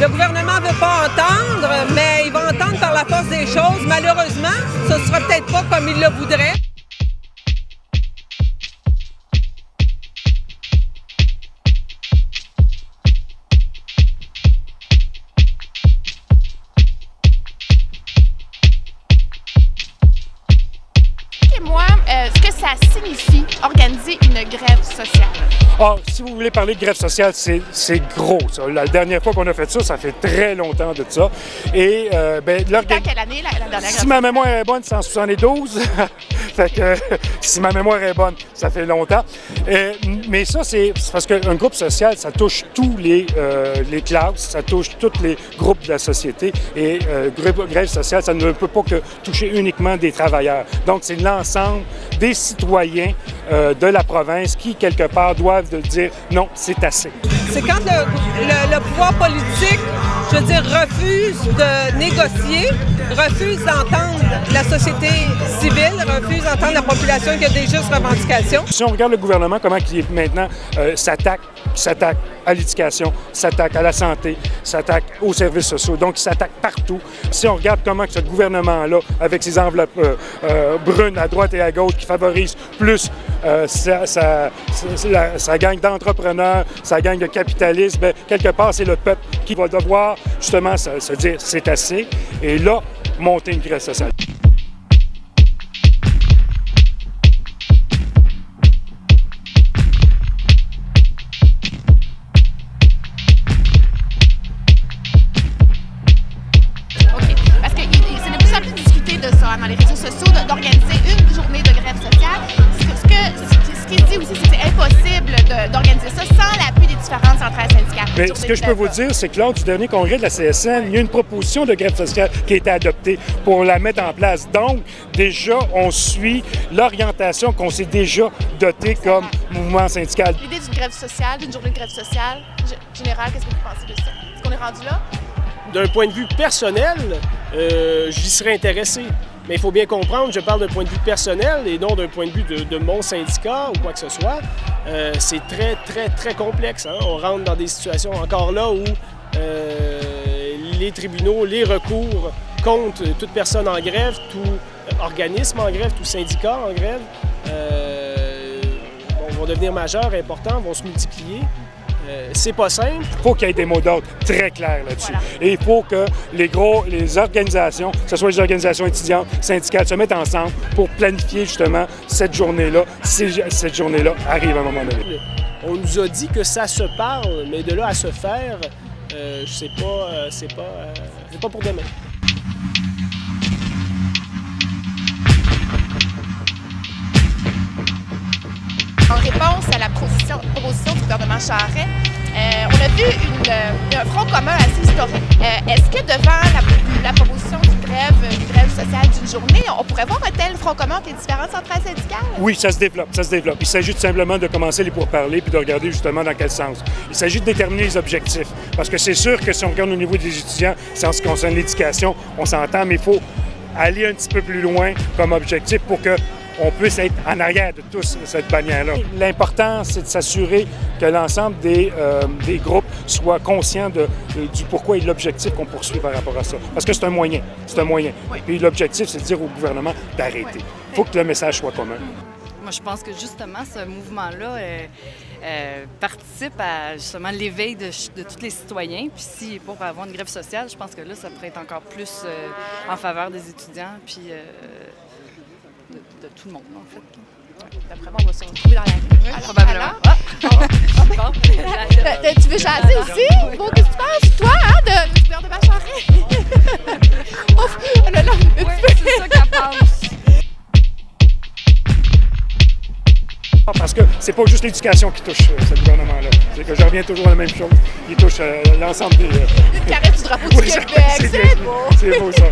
Le gouvernement ne veut pas entendre, mais il va entendre par la force des choses. Malheureusement, ce ne sera peut-être pas comme il le voudrait. Expliquez-moi ce que ça signifie organiser une grève sociale. Ah, si vous voulez parler de grève sociale, c'est gros, ça. La dernière fois qu'on a fait ça, ça fait très longtemps de ça. Et, Dans quelle année, la dernière si ma mémoire est bonne, c'est en 72. Fait que, si ma mémoire est bonne, ça fait longtemps. Mais ça, c'est parce qu'un groupe social, ça touche tous les classes, ça touche tous les groupes de la société. Et grève sociale, ça ne peut pas que toucher uniquement des travailleurs. Donc, c'est l'ensemble des citoyens de la province qui, quelque part, doivent dire non, c'est assez. C'est quand le pouvoir politique, je veux dire, refuse de négocier, refuse d'entendre la société civile, refuse d'entendre la population qui a des justes revendications. Si on regarde le gouvernement, comment il maintenant s'attaque à l'éducation, s'attaque à la santé, s'attaque aux services sociaux. Donc, il s'attaque partout. Si on regarde comment ce gouvernement-là, avec ses enveloppes brunes à droite et à gauche, qui favorise plus sa gang d'entrepreneurs, sa gang de capitalistes, bien, quelque part, c'est le peuple qui va devoir justement se dire c'est assez et là, monter une grève sociale. Dans les réseaux sociaux, d'organiser une journée de grève sociale. Ce qu'il dit aussi, c'est que c'est impossible d'organiser ça sans l'appui des différentes centrales syndicales. Mais ce que je peux vous dire, c'est que lors du dernier congrès de la CSN, il y a une proposition de grève sociale qui a été adoptée pour la mettre en place. Donc, déjà, on suit l'orientation qu'on s'est déjà doté comme mouvement syndical. L'idée d'une grève sociale, d'une journée de grève sociale, générale, qu'est-ce que vous pensez de ça? Est-ce qu'on est rendu là? D'un point de vue personnel, j'y serais intéressé. Mais il faut bien comprendre, je parle d'un point de vue personnel et non d'un point de vue de mon syndicat ou quoi que ce soit. C'est très, très, très complexe. Hein? On rentre dans des situations encore là où les tribunaux, les recours contre toute personne en grève, tout organisme en grève, tout syndicat en grève, vont devenir majeurs, importants, vont se multiplier. C'est pas simple. Il faut qu'il y ait des mots d'ordre très clairs là-dessus. Voilà. Et il faut que les organisations, que ce soit les organisations étudiantes, syndicales, se mettent ensemble pour planifier justement cette journée-là, si cette journée-là arrive à un moment donné. On nous a dit que ça se parle, mais de là à se faire, c'est pas pour demain. En réponse à la proposition du gouvernement Charest, on a vu un front commun assez historique. Est-ce que devant la proposition d'une grève sociale d'une journée, on pourrait voir un tel front commun entre les différentes centrales syndicales? Oui, ça se développe. Il s'agit tout simplement de commencer les pourparlers puis de regarder justement dans quel sens. Il s'agit de déterminer les objectifs. Parce que c'est sûr que si on regarde au niveau des étudiants, c'est en ce qui concerne l'éducation, on s'entend, mais il faut aller un petit peu plus loin comme objectif pour que on puisse être en arrière de tous cette bannière-là. L'important, c'est de s'assurer que l'ensemble des groupes soient conscients du pourquoi et de l'objectif qu'on poursuit par rapport à ça. Parce que c'est un moyen. Oui. Puis l'objectif, c'est de dire au gouvernement d'arrêter. Il faut que le message soit commun. Moi, je pense que justement, ce mouvement-là participe à justement l'éveil de tous les citoyens. Puis si pour avoir une grève sociale, je pense que là, ça pourrait être encore plus en faveur des étudiants, puis de tout le monde, en fait. D'après moi, on va se retrouver dans la rue. Oui, probablement. Tu veux jaser aussi? Bon, qu'est-ce que tu penses, toi, du gouvernement Charest? Ouf! Oui, c'est ça qu'elle pense. Parce que c'est pas juste l'éducation qui touche ce gouvernement-là. C'est que je reviens toujours à la même chose. Il touche l'ensemble des... Une carrette du drapeau du Québec, c'est beau! C'est beau, ça.